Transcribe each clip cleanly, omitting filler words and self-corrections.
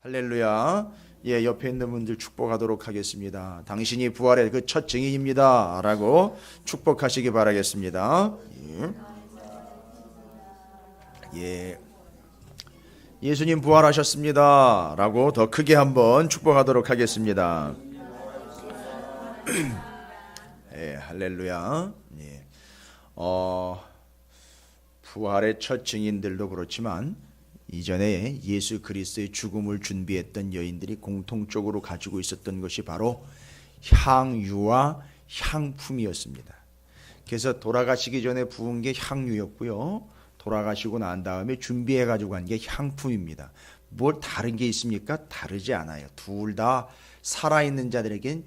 할렐루야. 예, 옆에 있는 분들 축복하도록 하겠습니다. 당신이 부활의 그 첫 증인입니다 라고 축복하시기 바라겠습니다. 예. 예수님 부활하셨습니다 라고 더 크게 한번 축복하도록 하겠습니다. 예, 할렐루야. 예. 부활의 첫 증인들도 그렇지만 이전에 예수 그리스도의 죽음을 준비했던 여인들이 공통적으로 가지고 있었던 것이 바로 향유와 향품이었습니다. 그래서 돌아가시기 전에 부은 게 향유였고요, 돌아가시고 난 다음에 준비해 가지고 간 게 향품입니다. 뭘 다른 게 있습니까? 다르지 않아요. 둘 다 살아있는 자들에겐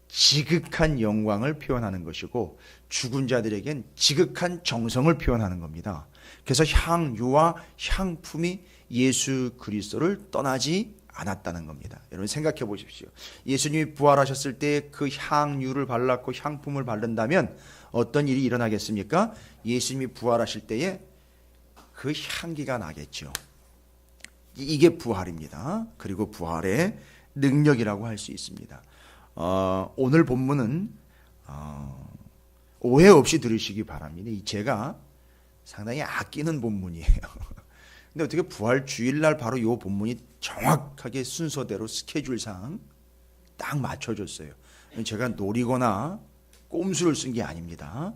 지극한 영광을 표현하는 것이고 죽은 자들에겐 지극한 정성을 표현하는 겁니다. 그래서 향유와 향품이 예수 그리스도를 떠나지 않았다는 겁니다. 여러분 생각해 보십시오. 예수님이 부활하셨을 때 그 향유를 발랐고 향품을 바른다면 어떤 일이 일어나겠습니까? 예수님이 부활하실 때에 그 향기가 나겠죠. 이게 부활입니다. 그리고 부활의 능력이라고 할 수 있습니다. 오늘 본문은 오해 없이 들으시기 바랍니다. 제가 상당히 아끼는 본문이에요. 근데 어떻게 부활 주일날 바로 이 본문이 정확하게 순서대로 스케줄상 딱 맞춰줬어요. 제가 노리거나 꼼수를 쓴 게 아닙니다.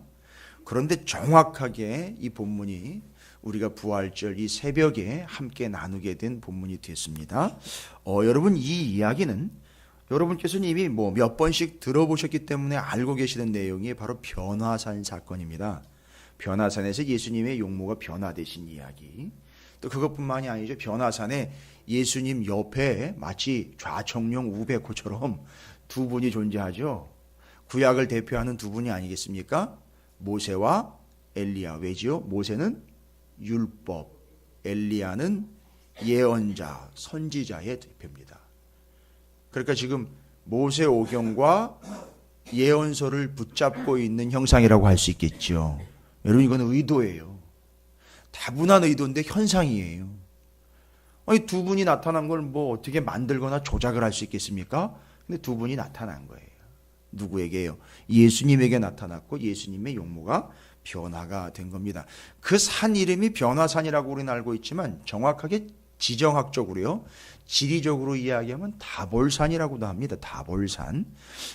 그런데 정확하게 이 본문이 우리가 부활절 이 새벽에 함께 나누게 된 본문이 됐습니다. 여러분 이 이야기는 여러분께서는 이미 몇 번씩 들어보셨기 때문에 알고 계시는 내용이 바로 변화산 사건입니다. 변화산에서 예수님의 용모가 변화되신 이야기. 또 그것뿐만이 아니죠. 변화산에 예수님 옆에 마치 좌청룡 우베코처럼 두 분이 존재하죠. 구약을 대표하는 두 분이 아니겠습니까? 모세와 엘리야. 왜지요? 모세는 율법, 엘리야는 예언자, 선지자의 대표입니다. 그러니까 지금 모세오경과 예언서를 붙잡고 있는 형상이라고 할 수 있겠죠. 여러분 이건 의도예요. 다분한 의도인데 현상이에요. 아니 두 분이 나타난 걸 어떻게 만들거나 조작을 할 수 있겠습니까? 근데 두 분이 나타난 거예요. 누구에게요? 예수님에게 나타났고 예수님의 용모가 변화가 된 겁니다. 그 산 이름이 변화산이라고 우리는 알고 있지만 정확하게 지정학적으로요, 지리적으로 이야기하면 다볼산이라고도 합니다. 다볼산.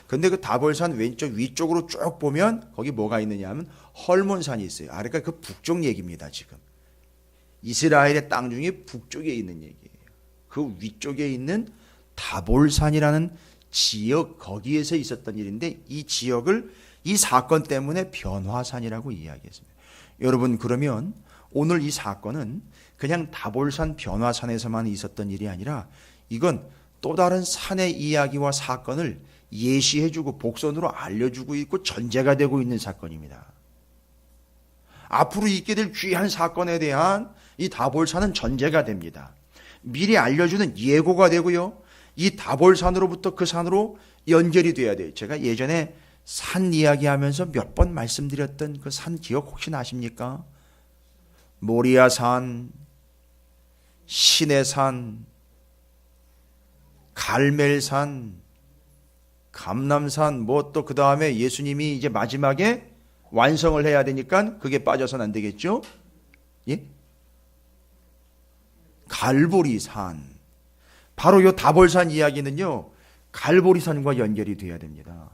근데 그 다볼산 왼쪽 위쪽으로 쭉 보면 거기 뭐가 있느냐 하면 헐몬산이 있어요. 그러니까 그 북쪽 얘기입니다. 지금 이스라엘의 땅 중에 북쪽에 있는 얘기예요. 그 위쪽에 있는 다볼산이라는 지역, 거기에서 있었던 일인데 이 지역을 이 사건 때문에 변화산이라고 이야기했습니다. 여러분 그러면 오늘 이 사건은 그냥 다볼산 변화산에서만 있었던 일이 아니라 이건 또 다른 산의 이야기와 사건을 예시해주고 복선으로 알려주고 있고 전제가 되고 있는 사건입니다. 앞으로 있게 될 귀한 사건에 대한 이 다볼산은 전제가 됩니다. 미리 알려주는 예고가 되고요, 이 다볼산으로부터 그 산으로 연결이 돼야 돼요. 제가 예전에 산 이야기하면서 몇 번 말씀드렸던 그 산 기억 혹시 나십니까? 모리아산, 시내산, 갈멜산, 감람산, 또 그 다음에 예수님이 이제 마지막에 완성을 해야 되니까 그게 빠져서는 안 되겠죠? 예? 갈보리산. 바로 이 다볼산 이야기는요, 갈보리산과 연결이 돼야 됩니다.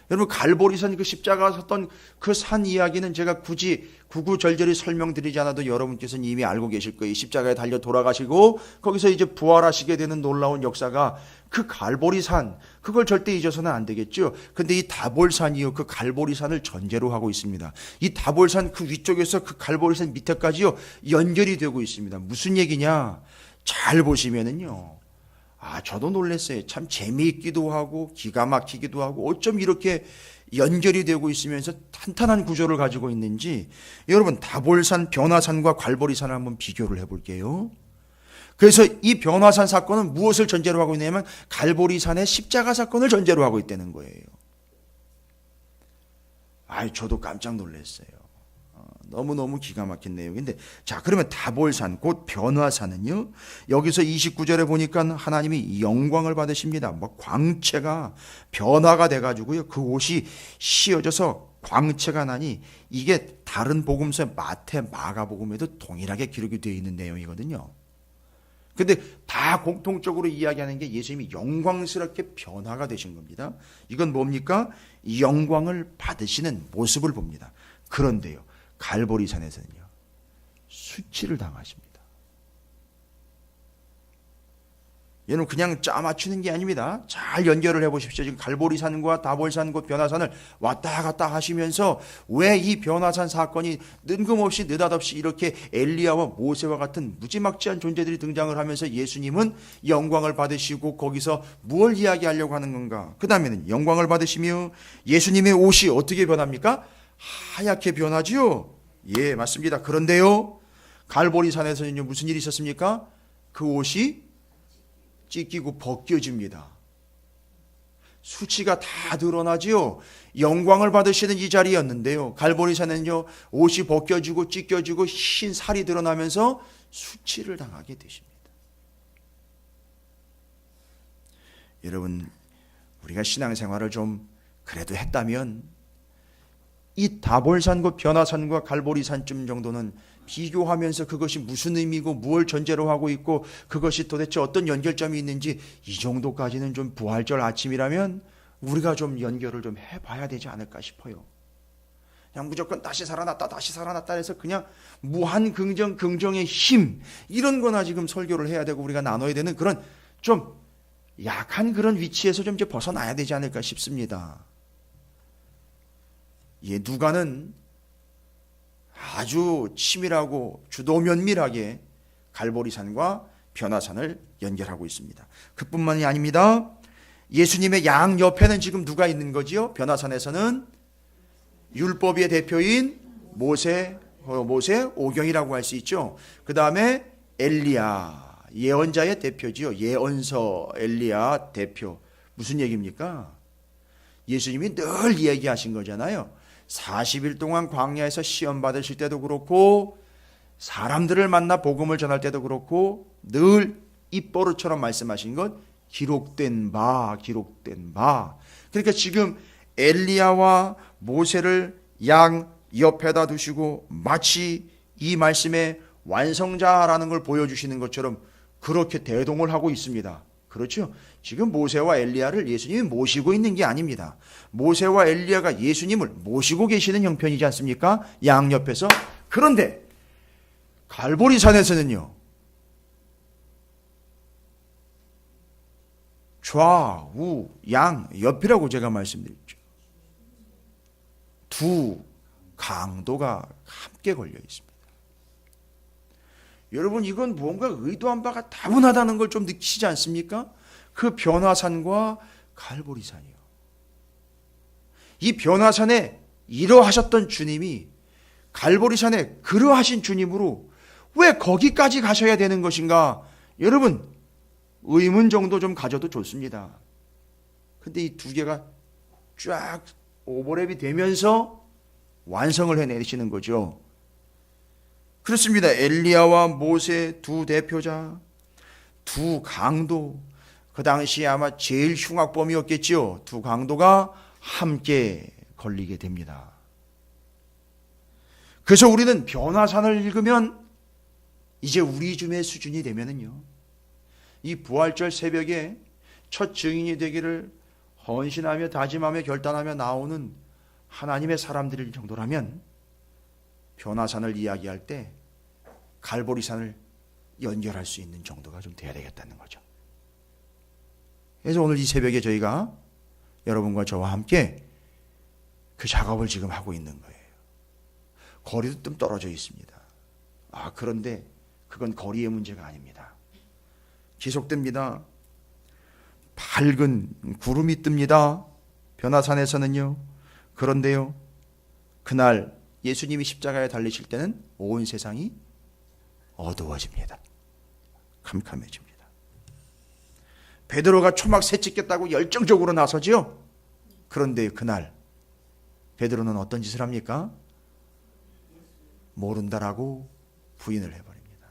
여러분 갈보리산 그 십자가 섰던 그 산 이야기는 제가 굳이 구구절절히 설명드리지 않아도 여러분께서는 이미 알고 계실 거예요. 십자가에 달려 돌아가시고 거기서 이제 부활하시게 되는 놀라운 역사가 그 갈보리산, 그걸 절대 잊어서는 안 되겠죠. 근데 이 다볼산이요, 그 갈보리산을 전제로 하고 있습니다. 이 다볼산 그 위쪽에서 그 갈보리산 밑에까지요 연결이 되고 있습니다. 무슨 얘기냐? 잘 보시면은요, 저도 놀랐어요. 참 재미있기도 하고 기가 막히기도 하고 어쩜 이렇게 연결이 되고 있으면서 탄탄한 구조를 가지고 있는지, 여러분 다볼산, 변화산과 갈보리산을 한번 비교를 해볼게요. 그래서 이 변화산 사건은 무엇을 전제로 하고 있냐면 갈보리산의 십자가 사건을 전제로 하고 있다는 거예요. 저도 깜짝 놀랐어요. 너무너무 기가 막힌 내용인데, 자, 그러면 다볼산 곧 변화산은요, 여기서 29절에 보니까 하나님이 영광을 받으십니다. 뭐 광채가 변화가 돼가지고요, 그 옷이 씌어져서 광채가 나니, 이게 다른 복음서 마태, 마가복음에도 동일하게 기록이 되어 있는 내용이거든요. 근데 다 공통적으로 이야기하는 게 예수님이 영광스럽게 변화가 되신 겁니다. 이건 뭡니까? 영광을 받으시는 모습을 봅니다. 그런데요, 갈보리산에서는요, 수치를 당하십니다. 얘는 그냥 짜 맞추는 게 아닙니다. 잘 연결을 해보십시오. 지금 갈보리산과 다볼산 곧 변화산을 왔다 갔다 하시면서 왜 이 변화산 사건이 뜬금없이 느닷없이 이렇게 엘리야와 모세와 같은 무지막지한 존재들이 등장을 하면서 예수님은 영광을 받으시고 거기서 무엇을 이야기하려고 하는 건가? 그 다음에는 영광을 받으시며 예수님의 옷이 어떻게 변합니까? 하얗게 변하지요. 예, 맞습니다. 그런데요, 갈보리산에서는요, 무슨 일이 있었습니까? 그 옷이 찢기고 벗겨집니다. 수치가 다 드러나지요. 영광을 받으시는 이 자리였는데요, 갈보리산은요, 옷이 벗겨지고 찢겨지고 흰 살이 드러나면서 수치를 당하게 되십니다. 여러분, 우리가 신앙생활을 좀 그래도 했다면 이 다볼산과 변화산과 갈보리산쯤 정도는 비교하면서 그것이 무슨 의미고 무엇을 전제로 하고 있고 그것이 도대체 어떤 연결점이 있는지, 이 정도까지는 좀 부활절 아침이라면 우리가 좀 연결을 좀 해봐야 되지 않을까 싶어요. 그냥 무조건 다시 살아났다 해서 그냥 무한 긍정, 긍정의 힘, 이런 거나 지금 설교를 해야 되고 우리가 나눠야 되는 그런 좀 약한 그런 위치에서 좀 이제 벗어나야 되지 않을까 싶습니다. 예, 누가는 아주 치밀하고 주도 면밀하게 갈보리산과 변화산을 연결하고 있습니다. 그뿐만이 아닙니다. 예수님의 양 옆에는 지금 누가 있는 거지요? 변화산에서는 율법의 대표인 모세 오경이라고 할 수 있죠. 그 다음에 엘리야, 예언자의 대표지요. 예언서 엘리야 대표. 무슨 얘기입니까? 예수님이 늘 얘기하신 거잖아요. 40일 동안 광야에서 시험 받으실 때도 그렇고 사람들을 만나 복음을 전할 때도 그렇고 늘 입버릇처럼 말씀하신 것, 기록된 바. 그러니까 지금 엘리야와 모세를 양 옆에다 두시고 마치 이 말씀의 완성자라는 걸 보여주시는 것처럼 그렇게 대동을 하고 있습니다. 그렇죠? 지금 모세와 엘리야를 예수님이 모시고 있는 게 아닙니다. 모세와 엘리야가 예수님을 모시고 계시는 형편이지 않습니까? 양옆에서. 그런데 갈보리산에서는요, 좌우 양 옆이라고 제가 말씀드렸죠. 두 강도가 함께 걸려 있습니다. 여러분, 이건 무언가 의도한 바가 다분하다는 걸 좀 느끼시지 않습니까? 그 변화산과 갈보리산이요. 이 변화산에 이러하셨던 주님이 갈보리산에 그러하신 주님으로 왜 거기까지 가셔야 되는 것인가? 여러분, 의문 정도 좀 가져도 좋습니다. 근데 이 두 개가 쫙 오버랩이 되면서 완성을 해내시는 거죠. 그렇습니다. 엘리야와 모세 두 대표자, 두 강도, 그 당시에 아마 제일 흉악범이었겠지요. 두 강도가 함께 걸리게 됩니다. 그래서 우리는 변화산을 읽으면 이제 우리 줌의 수준이 되면은요, 이 부활절 새벽에 첫 증인이 되기를 헌신하며 다짐하며 결단하며 나오는 하나님의 사람들일 정도라면 변화산을 이야기할 때 갈보리산을 연결할 수 있는 정도가 좀 돼야 되겠다는 거죠. 그래서 오늘 이 새벽에 저희가 여러분과 저와 함께 그 작업을 지금 하고 있는 거예요. 거리도 좀 떨어져 있습니다. 그런데 그건 거리의 문제가 아닙니다. 계속됩니다. 밝은 구름이 뜹니다. 변화산에서는요. 그런데요, 그날 예수님이 십자가에 달리실 때는 온 세상이 어두워집니다. 캄캄해집니다. 베드로가 초막 새 찍겠다고 열정적으로 나서지요. 그런데 그날 베드로는 어떤 짓을 합니까? 모른다라고 부인을 해버립니다.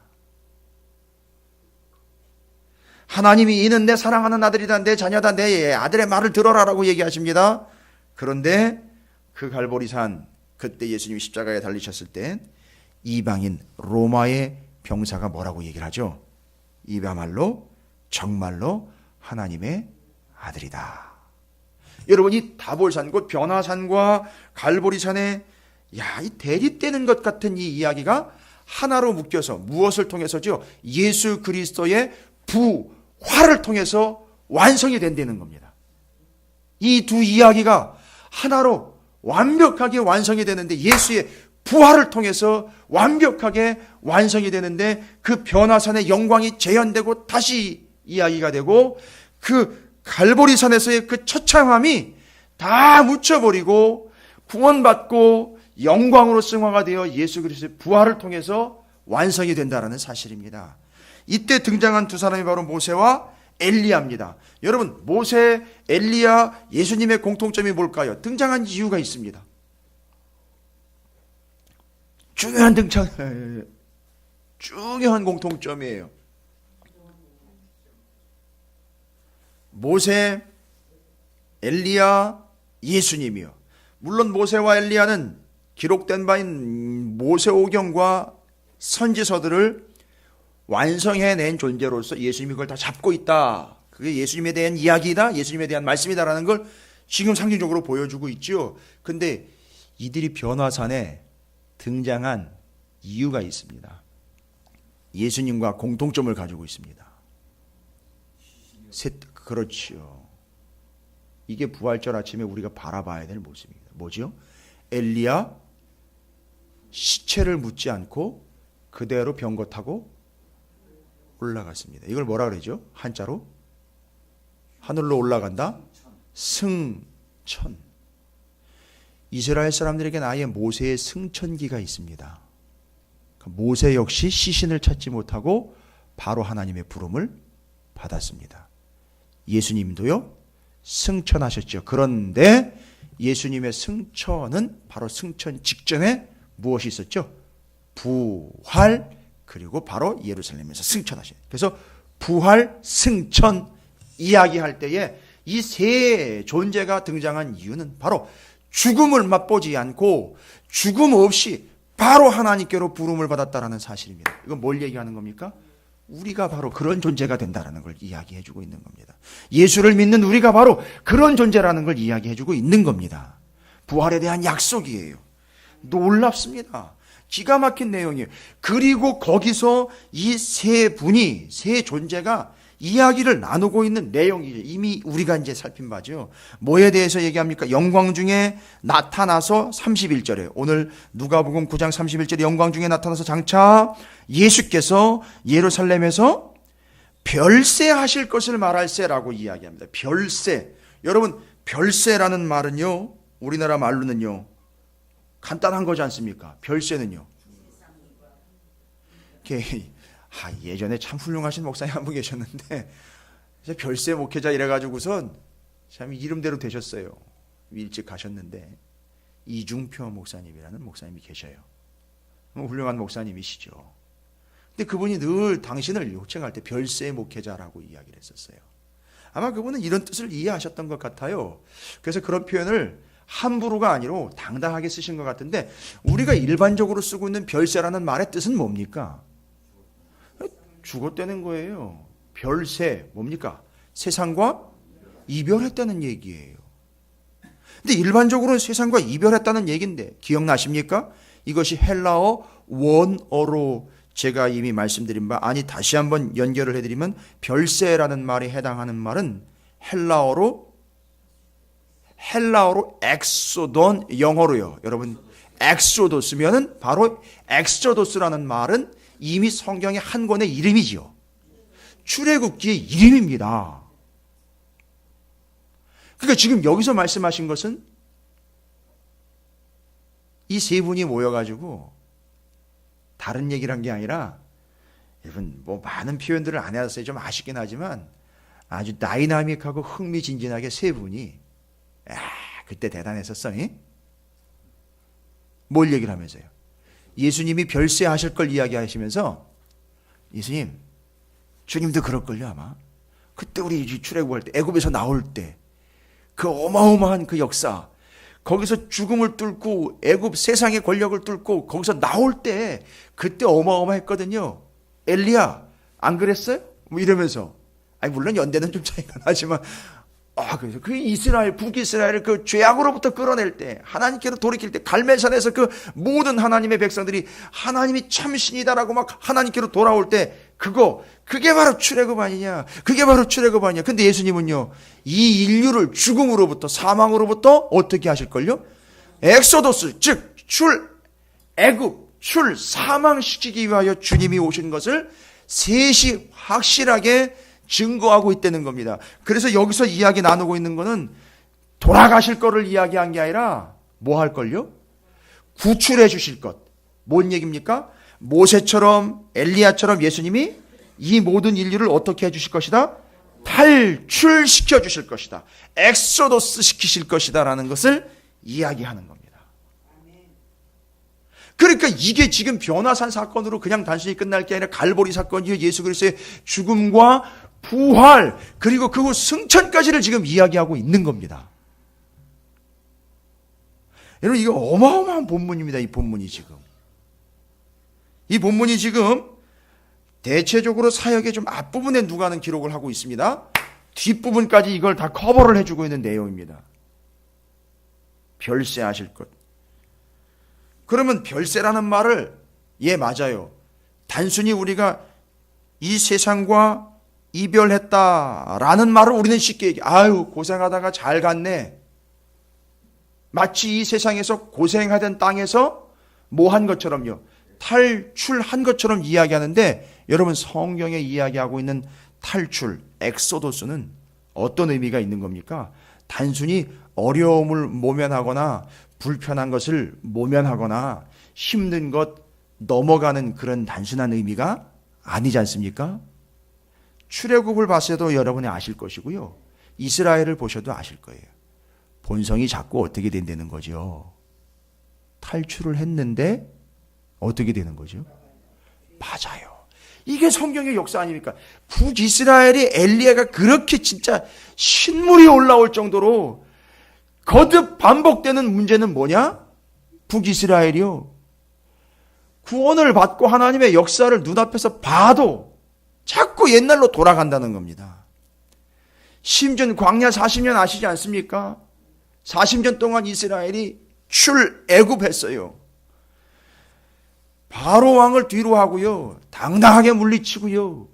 하나님이 이는 내 사랑하는 아들이다, 내 자녀다, 내 아들의 말을 들어라라고 얘기하십니다. 그런데 그 갈보리산, 그때 예수님이 십자가에 달리셨을 때 이방인 로마의 병사가 뭐라고 얘기를 하죠? 이야말로 정말로 하나님의 아들이다. 여러분, 이 다볼산, 곧 변화산과 갈보리산의 이 대립되는 것 같은 이 이야기가 하나로 묶여서 무엇을 통해서죠? 예수 그리스도의 부활을 통해서 완성이 된다는 겁니다. 이 두 이야기가 하나로 완벽하게 완성이 되는데, 예수의 부활을 통해서 완벽하게 완성이 되는데, 그 변화산의 영광이 재현되고 다시 이야기가 되고, 그 갈보리산에서의 그 처참함이 다 묻혀버리고 구원받고 영광으로 승화가 되어 예수 그리스도의 부활을 통해서 완성이 된다는 사실입니다. 이때 등장한 두 사람이 바로 모세와 엘리야입니다. 여러분, 모세, 엘리야, 예수님의 공통점이 뭘까요? 등장한 이유가 있습니다. 중요한 공통점이에요. 모세, 엘리야, 예수님이요. 물론 모세와 엘리야는 기록된 바인 모세오경과 선지서들을 완성해낸 존재로서 예수님이 그걸 다 잡고 있다. 그게 예수님에 대한 이야기다, 예수님에 대한 말씀이다라는 걸 지금 상징적으로 보여주고 있죠. 근데 이들이 변화산에 등장한 이유가 있습니다. 예수님과 공통점을 가지고 있습니다. 그렇지요. 이게 부활절 아침에 우리가 바라봐야 될 모습입니다. 뭐죠? 엘리야 시체를 묻지 않고 그대로 병거 타고 올라갔습니다. 이걸 뭐라 그러죠? 한자로 하늘로 올라간다? 승천. 이스라엘 사람들에게는 아예 모세의 승천기가 있습니다. 모세 역시 시신을 찾지 못하고 바로 하나님의 부름을 받았습니다. 예수님도요, 승천하셨죠. 그런데 예수님의 승천은 바로 승천 직전에 무엇이 있었죠? 부활, 그리고 바로 예루살렘에서 승천하신. 그래서 부활, 승천 이야기할 때에 이 세 존재가 등장한 이유는 바로 죽음을 맛보지 않고 죽음 없이 바로 하나님께로 부름을 받았다라는 사실입니다. 이건 뭘 얘기하는 겁니까? 우리가 바로 그런 존재가 된다라는 걸 이야기해 주고 있는 겁니다. 예수를 믿는 우리가 바로 그런 존재라는 걸 이야기해 주고 있는 겁니다. 부활에 대한 약속이에요. 놀랍습니다. 기가 막힌 내용이에요. 그리고 거기서 이 세 분이, 세 존재가 이야기를 나누고 있는 내용이 이미 우리가 이제 살핀 바죠. 뭐에 대해서 얘기합니까? 영광 중에 나타나서 31절에, 오늘 누가복음 9장 31절에 영광 중에 나타나서 장차 예수께서 예루살렘에서 별세하실 것을 말할세라고 이야기합니다. 별세. 여러분, 별세라는 말은요, 우리나라 말로는요, 간단한 거지 않습니까? 별세는요. 예전에 참 훌륭하신 목사님 한 분 계셨는데, 별세 목회자 이래가지고선 참 이름대로 되셨어요. 일찍 가셨는데, 이중표 목사님이라는 목사님이 계셔요. 훌륭한 목사님이시죠. 근데 그분이 늘 당신을 요청할 때 별세 목회자라고 이야기를 했었어요. 아마 그분은 이런 뜻을 이해하셨던 것 같아요. 그래서 그런 표현을 함부로가 아니로 당당하게 쓰신 것 같은데, 우리가 일반적으로 쓰고 있는 별세라는 말의 뜻은 뭡니까? 죽었다는 거예요. 별세 뭡니까? 세상과 이별했다는 얘기예요. 근데 일반적으로는 세상과 이별했다는 얘기인데 기억나십니까? 이것이 헬라어 원어로 제가 이미 말씀드린 바, 아니 다시 한번 연결을 해드리면 별세라는 말에 해당하는 말은 헬라어로 엑소돈, 영어로요. 여러분, 엑소도스면은 바로 엑소도스라는 말은 이미 성경의 한 권의 이름이지요. 출애굽기의 이름입니다. 그러니까 지금 여기서 말씀하신 것은 이 세 분이 모여가지고 다른 얘기를 한 게 아니라, 여러분 뭐 많은 표현들을 안 해서 좀 아쉽긴 하지만 아주 다이나믹하고 흥미진진하게 세 분이, 그때 대단했었어. 뭘 얘기를 하면서요? 예수님이 별세하실 걸 이야기하시면서 예수님, 주님도 그럴걸요 아마. 그때 우리 출애굽할 때, 애굽에서 나올 때 그 어마어마한 그 역사, 거기서 죽음을 뚫고 애굽 세상의 권력을 뚫고 거기서 나올 때 그때 어마어마했거든요. 엘리야 안 그랬어요? 뭐 이러면서. 아니 물론 연대는 좀 차이가 나지만 그래서 그 이스라엘, 북이스라엘을 그 죄악으로부터 끌어낼 때, 하나님께로 돌이킬 때, 갈멜산에서 그 모든 하나님의 백성들이 하나님이 참신이다라고 막 하나님께로 돌아올 때, 그게 바로 출애굽 아니냐? 그게 바로 출애굽 아니냐? 근데 예수님은요, 이 인류를 죽음으로부터, 사망으로부터 어떻게 하실걸요? 엑소도스, 즉, 애굽, 사망시키기 위하여 주님이 오신 것을 셋이 확실하게 증거하고 있다는 겁니다. 그래서 여기서 이야기 나누고 있는 거는 돌아가실 거를 이야기한 게 아니라 뭐 할 걸요? 구출해 주실 것. 뭔 얘기입니까? 모세처럼 엘리야처럼 예수님이 이 모든 인류를 어떻게 해 주실 것이다? 탈출시켜 주실 것이다. 엑소도스 시키실 것이다 라는 것을 이야기하는 겁니다. 그러니까 이게 지금 변화산 사건으로 그냥 단순히 끝날 게 아니라 갈보리 사건이요, 예수 그리스도의 죽음과 부활, 그리고 그 후 승천까지를 지금 이야기하고 있는 겁니다. 여러분, 이거 어마어마한 본문입니다. 이 본문이 지금 대체적으로 사역의 좀 앞부분에 누가는 기록을 하고 있습니다. 뒷부분까지 이걸 다 커버를 해주고 있는 내용입니다. 별세하실 것. 그러면 별세라는 말을, 맞아요. 단순히 우리가 이 세상과 이별했다라는 말을 우리는 쉽게 고생하다가 잘 갔네. 마치 이 세상에서 고생하던 땅에서 뭐 한 것처럼요, 탈출한 것처럼 이야기하는데, 여러분 성경에 이야기하고 있는 탈출, 엑소도스는 어떤 의미가 있는 겁니까? 단순히 어려움을 모면하거나 불편한 것을 모면하거나 힘든 것 넘어가는 그런 단순한 의미가 아니지 않습니까? 출애굽을 봤어도 여러분이 아실 것이고요, 이스라엘을 보셔도 아실 거예요. 본성이 자꾸 어떻게 된다는 거죠? 탈출을 했는데 어떻게 되는 거죠? 맞아요. 이게 성경의 역사 아닙니까? 북이스라엘이 엘리야가 그렇게 진짜 신물이 올라올 정도로 거듭 반복되는 문제는 뭐냐? 북이스라엘이요, 구원을 받고 하나님의 역사를 눈앞에서 봐도 자꾸 옛날로 돌아간다는 겁니다. 심지어 광야 40년 아시지 않습니까? 40년 동안 이스라엘이 출애굽했어요. 바로 왕을 뒤로 하고요, 당당하게 물리치고요.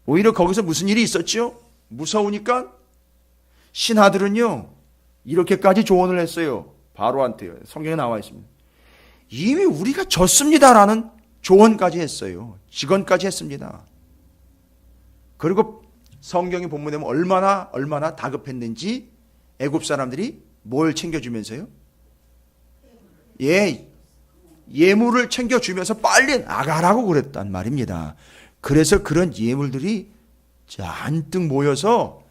오히려 거기서 무슨 일이 있었죠? 무서우니까 신하들은요, 이렇게까지 조언을 했어요. 바로한테요. 성경에 나와 있습니다. 이미 우리가 졌습니다라는 조언까지 했어요. 직언까지 했습니다. 그리고 성경의 본문에 보면 얼마나 다급했는지, 애굽 사람들이 뭘 챙겨주면서요? 예물을 챙겨주면서 빨리 나가라고 그랬단 말입니다. 그래서 그런 예물들이 잔뜩 모여서,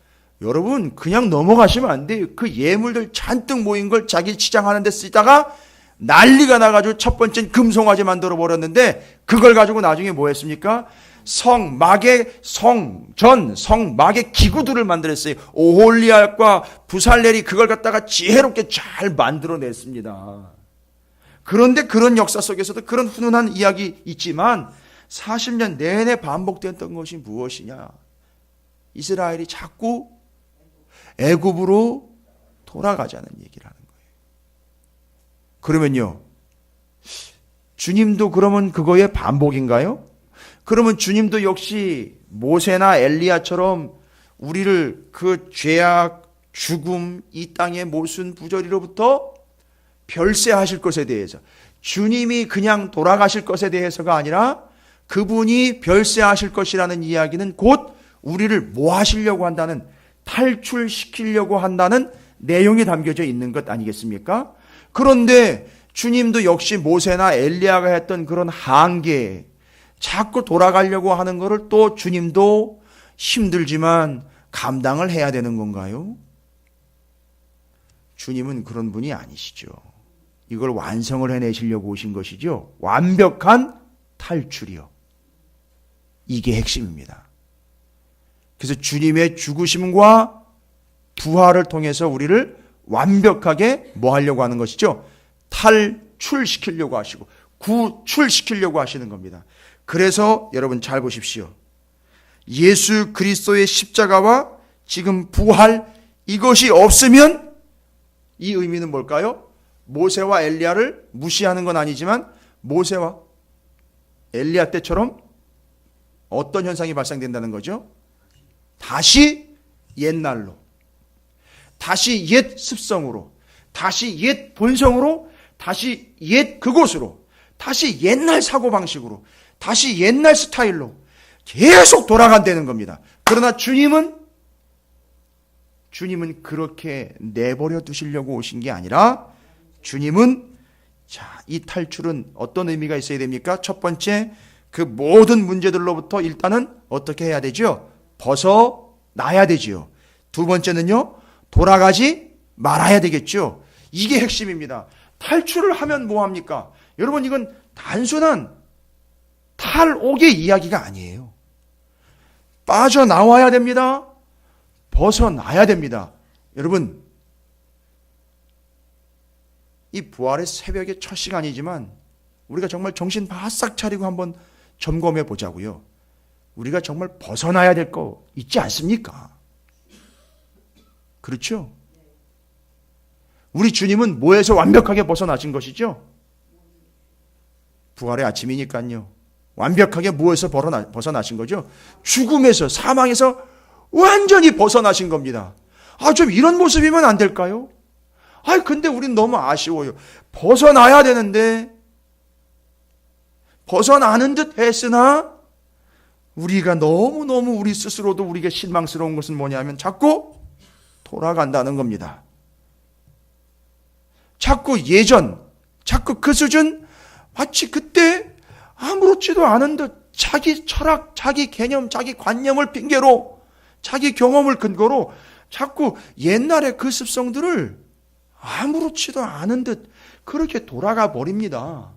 여러분 그냥 넘어가시면 안 돼요. 그 예물들 잔뜩 모인 걸 자기 치장하는 데 쓰다가 난리가 나가지고 첫 번째는 금송아지 만들어 버렸는데, 그걸 가지고 나중에 뭐 했습니까? 성막의 기구들을 만들었어요. 오홀리압과 부살렐이 그걸 갖다가 지혜롭게 잘 만들어냈습니다. 그런데 그런 역사 속에서도 그런 훈훈한 이야기 있지만 40년 내내 반복됐던 것이 무엇이냐? 이스라엘이 자꾸 애굽으로 돌아가자는 얘기를 하는 거예요. 그러면요, 주님도 그러면 그거의 반복인가요? 그러면 주님도 역시 모세나 엘리야처럼 우리를 그 죄악, 죽음, 이 땅의 모순 부조리로부터 별세하실 것에 대해서, 주님이 그냥 돌아가실 것에 대해서가 아니라 그분이 별세하실 것이라는 이야기는 곧 우리를 뭐 하시려고 한다는, 탈출시키려고 한다는 내용이 담겨져 있는 것 아니겠습니까? 그런데 주님도 역시 모세나 엘리야가 했던 그런 한계, 자꾸 돌아가려고 하는 것을 또 주님도 힘들지만 감당을 해야 되는 건가요? 주님은 그런 분이 아니시죠. 이걸 완성을 해내시려고 오신 것이죠. 완벽한 탈출이요. 이게 핵심입니다. 그래서 주님의 죽으심과 부활을 통해서 우리를 완벽하게 뭐 하려고 하는 것이죠? 탈출시키려고 하시고 구출시키려고 하시는 겁니다. 그래서 여러분 잘 보십시오. 예수 그리스도의 십자가와 지금 부활 이것이 없으면 이 의미는 뭘까요? 모세와 엘리야를 무시하는 건 아니지만 모세와 엘리야 때처럼 어떤 현상이 발생된다는 거죠? 다시 옛날로, 다시 옛 습성으로, 다시 옛 본성으로, 다시 옛 그곳으로, 다시 옛날 사고방식으로, 다시 옛날 스타일로 계속 돌아간다는 겁니다. 그러나 주님은 그렇게 내버려 두시려고 오신 게 아니라 주님은 이 탈출은 어떤 의미가 있어야 됩니까? 첫 번째, 그 모든 문제들로부터 일단은 어떻게 해야 되죠? 벗어나야 되지요. 두 번째는요, 돌아가지 말아야 되겠죠. 이게 핵심입니다. 탈출을 하면 뭐합니까? 여러분, 이건 단순한 탈옥의 이야기가 아니에요. 빠져나와야 됩니다. 벗어나야 됩니다. 여러분, 이 부활의 새벽의 첫 시간이지만 우리가 정말 정신 바싹 차리고 한번 점검해 보자고요. 우리가 정말 벗어나야 될 거 있지 않습니까? 그렇죠? 우리 주님은 뭐에서 완벽하게 벗어나신 것이죠? 부활의 아침이니까요. 완벽하게 뭐에서 벗어나신 거죠? 죽음에서, 사망에서 완전히 벗어나신 겁니다. 좀 이런 모습이면 안 될까요? 근데 우린 너무 아쉬워요. 벗어나야 되는데, 벗어나는 듯 했으나, 우리가 너무너무 우리 스스로도 우리가 실망스러운 것은 뭐냐면 자꾸 돌아간다는 겁니다. 자꾸 예전, 자꾸 그 수준, 마치 그때 아무렇지도 않은 듯 자기 철학, 자기 개념, 자기 관념을 핑계로, 자기 경험을 근거로 자꾸 옛날의 그 습성들을 아무렇지도 않은 듯 그렇게 돌아가 버립니다.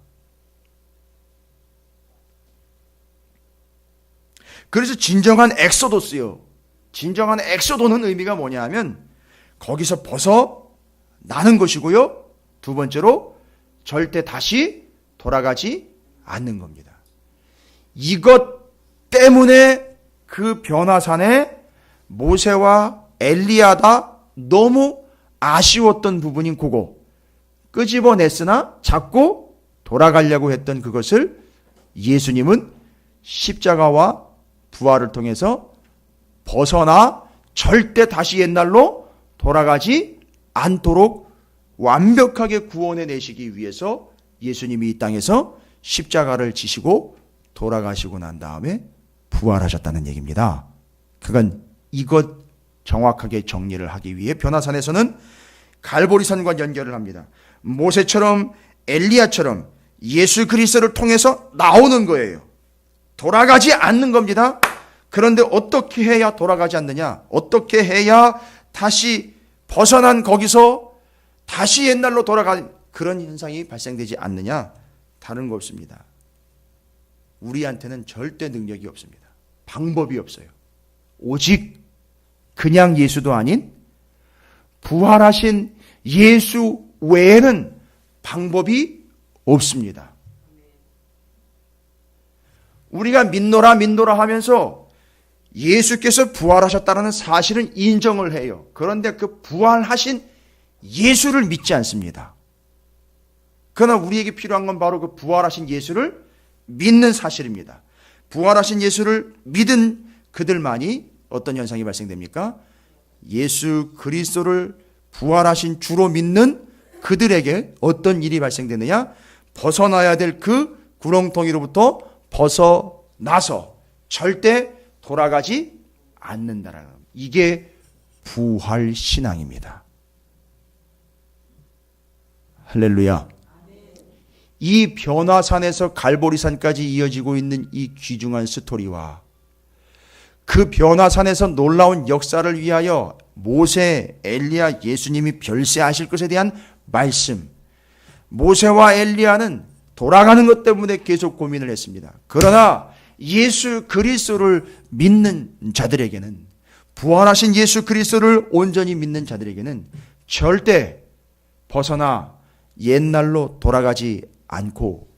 그래서 진정한 엑소도스요. 진정한 엑소도는 의미가 뭐냐 하면 거기서 벗어나는 것이고요. 두 번째로 절대 다시 돌아가지 않는 겁니다. 이것 때문에 그 변화산에 모세와 엘리야가 너무 아쉬웠던 부분인 그거 끄집어냈으나 자꾸 돌아가려고 했던 그것을 예수님은 십자가와 부활을 통해서 벗어나 절대 다시 옛날로 돌아가지 않도록 완벽하게 구원해내시기 위해서 예수님이 이 땅에서 십자가를 지시고 돌아가시고 난 다음에 부활하셨다는 얘기입니다. 그건 이것 정확하게 정리를 하기 위해 변화산에서는 갈보리산과 연결을 합니다. 모세처럼 엘리야처럼 예수 그리스도를 통해서 나오는 거예요. 돌아가지 않는 겁니다. 그런데 어떻게 해야 돌아가지 않느냐? 어떻게 해야 다시 벗어난 거기서 다시 옛날로 돌아가는 그런 현상이 발생되지 않느냐? 다른 거 없습니다. 우리한테는 절대 능력이 없습니다. 방법이 없어요. 오직 그냥 예수도 아닌 부활하신 예수 외에는 방법이 없습니다. 우리가 믿노라 하면서 예수께서 부활하셨다는 사실은 인정을 해요. 그런데 그 부활하신 예수를 믿지 않습니다. 그러나 우리에게 필요한 건 바로 그 부활하신 예수를 믿는 사실입니다. 부활하신 예수를 믿은 그들만이 어떤 현상이 발생됩니까? 예수 그리스도를 부활하신 주로 믿는 그들에게 어떤 일이 발생되느냐? 벗어나야 될 그 구렁텅이로부터 벗어나서 절대 돌아가지 않는다라는 이게 부활신앙입니다. 할렐루야. 이 변화산에서 갈보리산까지 이어지고 있는 이 귀중한 스토리와 그 변화산에서 놀라운 역사를 위하여 모세, 엘리야, 예수님이 별세하실 것에 대한 말씀, 모세와 엘리야는 돌아가는 것 때문에 계속 고민을 했습니다. 그러나 예수 그리스도를 믿는 자들에게는, 부활하신 예수 그리스도를 온전히 믿는 자들에게는 절대 벗어나 옛날로 돌아가지 않고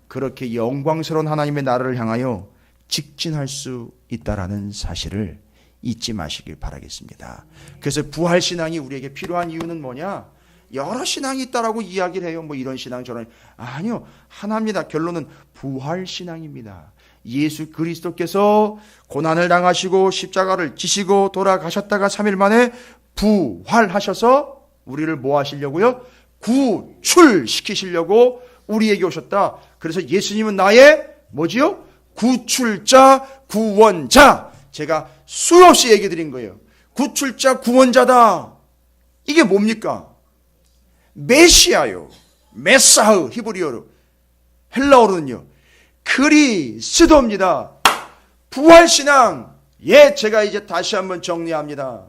그렇게 영광스러운 하나님의 나라를 향하여 직진할 수 있다라는 사실을 잊지 마시길 바라겠습니다. 그래서 부활신앙이 우리에게 필요한 이유는 뭐냐? 여러 신앙이 있다라고 이야기를 해요. 뭐 이런 신앙 저런. 아니요. 하나입니다. 결론은 부활신앙입니다. 예수 그리스도께서 고난을 당하시고 십자가를 지시고 돌아가셨다가 3일 만에 부활하셔서 우리를 뭐 하시려고요? 구출시키시려고 우리에게 오셨다. 그래서 예수님은 나의 뭐지요? 구출자, 구원자. 제가 수없이 얘기 드린 거예요. 구출자, 구원자다. 이게 뭡니까? 메시아요. 메사흐, 히브리어로. 헬라어로는요. 그리스도입니다. 부활신앙. 예, 제가 이제 다시 한번 정리합니다.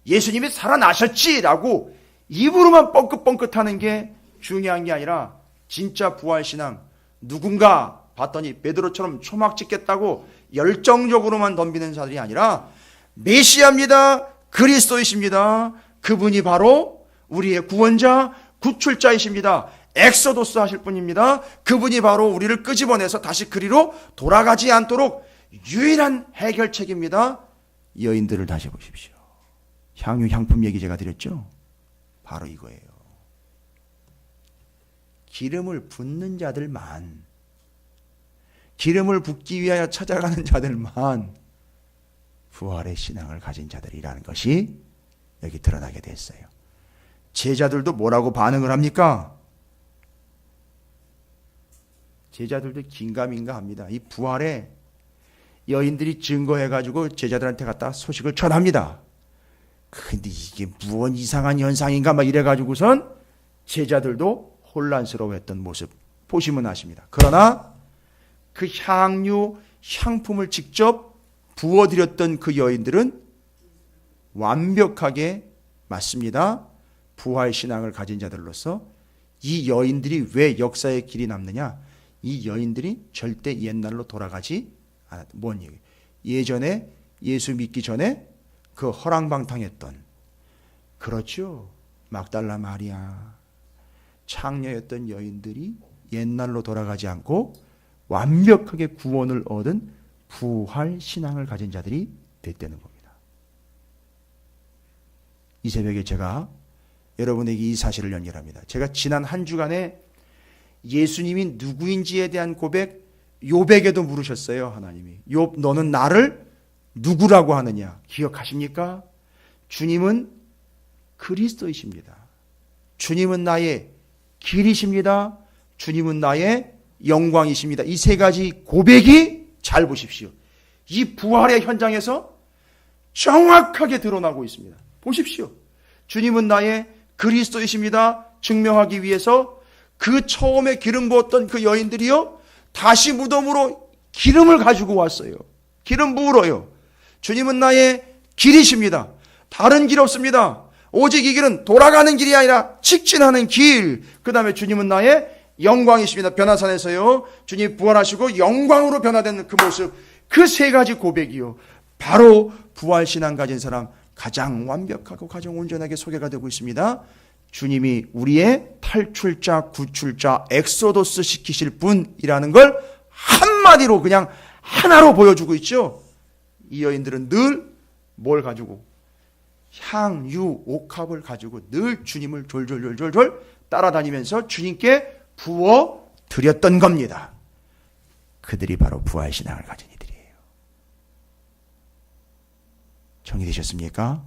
예수님이 살아나셨지라고 입으로만 뻥긋뻥긋하는 게 중요한 게 아니라 진짜 부활신앙. 누군가 봤더니 베드로처럼 초막 찍겠다고 열정적으로만 덤비는 자들이 아니라 메시아입니다. 그리스도이십니다. 그분이 바로 우리의 구원자, 구출자이십니다. 엑소도스 하실 분입니다. 그분이 바로 우리를 끄집어내서 다시 그리로 돌아가지 않도록 유일한 해결책입니다. 여인들을 다시 보십시오. 향유, 향품 얘기 제가 드렸죠? 바로 이거예요. 기름을 붓는 자들만, 기름을 붓기 위하여 찾아가는 자들만 부활의 신앙을 가진 자들이라는 것이 여기 드러나게 됐어요. 제자들도 뭐라고 반응을 합니까? 제자들도 긴가민가 합니다. 이 부활에 여인들이 증거해가지고 제자들한테 갖다 소식을 전합니다. 근데 이게 무언 이상한 현상인가 막 이래가지고선 제자들도 혼란스러워했던 모습 보시면 아십니다. 그러나 그 향유, 향품을 직접 부어드렸던 그 여인들은 완벽하게 맞습니다. 부활신앙을 가진 자들로서 이 여인들이 왜 역사의 길이 남느냐? 이 여인들이 절대 옛날로 돌아가지 않았다. 뭔 얘기? 예전에 예수 믿기 전에 그 허랑방탕했던, 그렇죠, 막달라 마리아, 창녀였던 여인들이 옛날로 돌아가지 않고 완벽하게 구원을 얻은 부활신앙을 가진 자들이 됐다는 겁니다. 이 새벽에 제가 여러분에게 이 사실을 연결합니다. 제가 지난 한 주간에 예수님이 누구인지에 대한 고백, 욥에게도 물으셨어요. 하나님이, 욥 너는 나를 누구라고 하느냐? 기억하십니까? 주님은 그리스도이십니다. 주님은 나의 길이십니다. 주님은 나의 영광이십니다. 이 세 가지 고백이, 잘 보십시오, 이 부활의 현장에서 정확하게 드러나고 있습니다. 보십시오. 주님은 나의 그리스도이십니다. 증명하기 위해서 그 처음에 기름 부었던 그 여인들이요, 다시 무덤으로 기름을 가지고 왔어요. 기름 부으러요. 주님은 나의 길이십니다. 다른 길 없습니다. 오직 이 길은 돌아가는 길이 아니라 직진하는 길. 그 다음에 주님은 나의 영광이십니다. 변화산에서요, 주님 부활하시고 영광으로 변화된 그 모습, 그 세 가지 고백이요, 바로 부활신앙 가진 사람 가장 완벽하고 가장 온전하게 소개가 되고 있습니다. 주님이 우리의 탈출자, 구출자, 엑소도스 시키실 분이라는 걸 한마디로 그냥 하나로 보여주고 있죠. 이 여인들은 늘 뭘 가지고? 향유, 옥합을 가지고 늘 주님을 졸졸졸졸 따라다니면서 주님께 부어 드렸던 겁니다. 그들이 바로 부활신앙을 가진 이들이에요. 정리되셨습니까?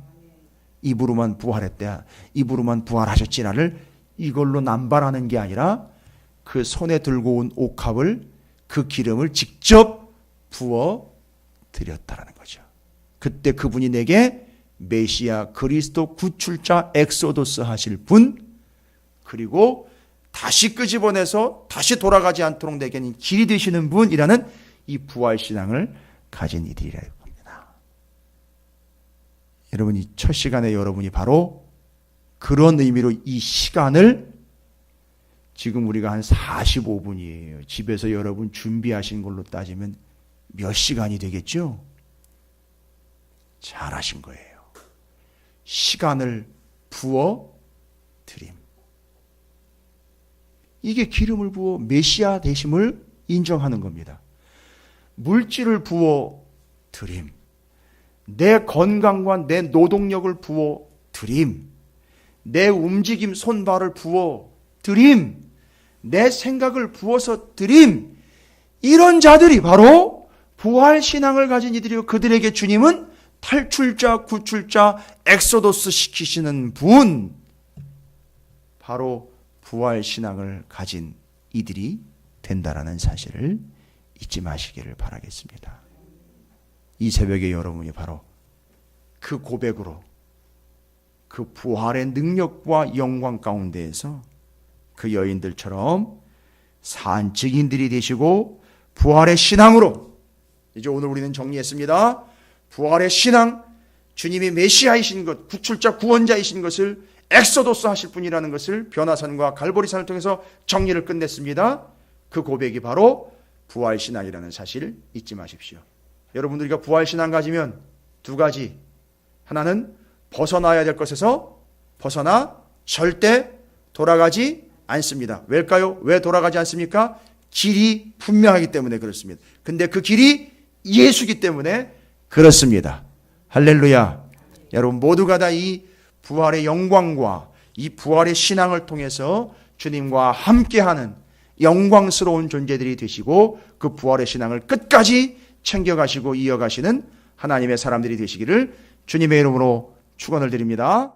입으로만 부활했대, 입으로만 부활하셨지라를 이걸로 남발하는 게 아니라 그 손에 들고 온 옥합을, 그 기름을 직접 부어 드렸다라는 거죠. 그때 그분이 내게 메시아, 그리스도, 구출자, 엑소도스 하실 분, 그리고 다시 끄집어내서 다시 돌아가지 않도록 내게는 길이 되시는 분이라는 이 부활신앙을 가진 이들이라고 합니다. 여러분이 첫 시간에 여러분이 바로 그런 의미로 이 시간을 지금 우리가 한 45분이에요. 집에서 여러분 준비하신 걸로 따지면 몇 시간이 되겠죠? 잘하신 거예요. 시간을 부어 드림. 이게 기름을 부어 메시아 되심을 인정하는 겁니다. 물질을 부어 드림. 내 건강과 내 노동력을 부어 드림. 내 움직임 손발을 부어 드림. 내 생각을 부어서 드림. 이런 자들이 바로 부활신앙을 가진 이들이요, 그들에게 주님은 탈출자, 구출자, 엑소도스 시키시는 분, 바로 부활신앙을 가진 이들이 된다라는 사실을 잊지 마시기를 바라겠습니다. 이 새벽에 여러분이 바로 그 고백으로 그 부활의 능력과 영광 가운데에서 그 여인들처럼 산 증인들이 되시고 부활의 신앙으로, 이제 오늘 우리는 정리했습니다. 부활의 신앙, 주님이 메시아이신 것, 구출자 구원자이신 것을 엑소도스 하실 분이라는 것을 변화산과 갈보리산을 통해서 정리를 끝냈습니다. 그 고백이 바로 부활신앙이라는 사실을 잊지 마십시오. 여러분들 우리가 부활신앙 가지면 두 가지, 하나는 벗어나야 될 것에서 벗어나 절대 돌아가지 않습니다. 왜일까요? 왜 돌아가지 않습니까? 길이 분명하기 때문에 그렇습니다. 근데 그 길이 예수기 때문에 그렇습니다. 할렐루야. 여러분 모두가 다 이 부활의 영광과 이 부활의 신앙을 통해서 주님과 함께하는 영광스러운 존재들이 되시고 그 부활의 신앙을 끝까지 챙겨가시고 이어가시는 하나님의 사람들이 되시기를 주님의 이름으로 축원을 드립니다.